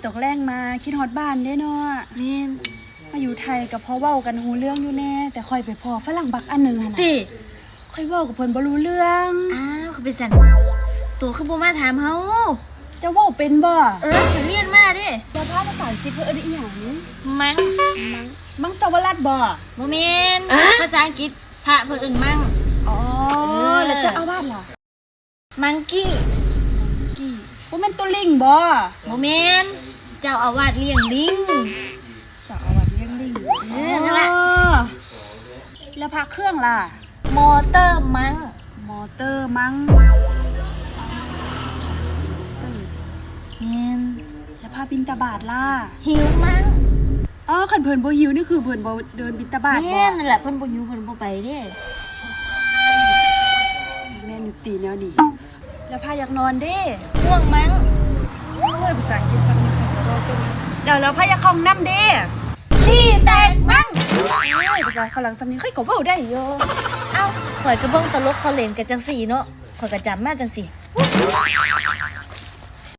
ตกแรงมาคิดฮอดบ้านได้เนาะ แม่น มาอยู่ไทยกับพ่อเว้ากันฮู้เรื่องอยู่แน่แต่ค่อยไปพอฝรั่งบักอันหนึงหั่น ติ น่ะค่อยเว้ากับเพิ่นบ่รู้เรื่อง อ้าวเขาเป็นสันตัวคือบ่มาถามเฮา จะเว้าเป็นบ่ เขาเรียนมาเด้ แล้วภาษาอังกฤษเพิ่นเอิ้นอีหยัง มัง มังสวรัตน์บ่ บ่แม่นภาษาอังกฤษพระเพิ่นเอิ้นมัง อ๋อแล้วเจ้าอาวาสล่ะ มังกี้ กี่บ่แม่นตัวลิงบ่ บ่แม่นเจ้าอาวาสเลี้ยงลิง เจ้าอาวาสเลี้ยงลิง นั่นแหละ อ๋อแล้วพระเครื่องล่ะ มอเตอร์มัง มอเตอร์มั้ง แม่น แล้วพาบินตาบาทล่ะ หิวมัง อ๋อคันเพิ่นบ่หิวนี่คือเพิ่นบ่เดินบินตาบาทบ่ แม่นนั่นแหละเพิ่นบ่หิวเพิ่นบ่ไปเด้ แม่นอยู่ตีแนวนี้แล้วพาอยากนอนเด้ ง่วงมัง เอ้ยภาษาอังกฤษสักนิดก็บ่เป็นเดี๋ยวแล้วพาอยากเข้าห้องน้ำเด้ ขี้แตกมัง เอ้ยภาษาฝรั่งสำเนียงค่อยก็เว้าได้อยู่ เอ้าข่อยก็เบิ่งตลกเขาเล่นกันจังซี่เนาะข่อยก็จำมาจังซี่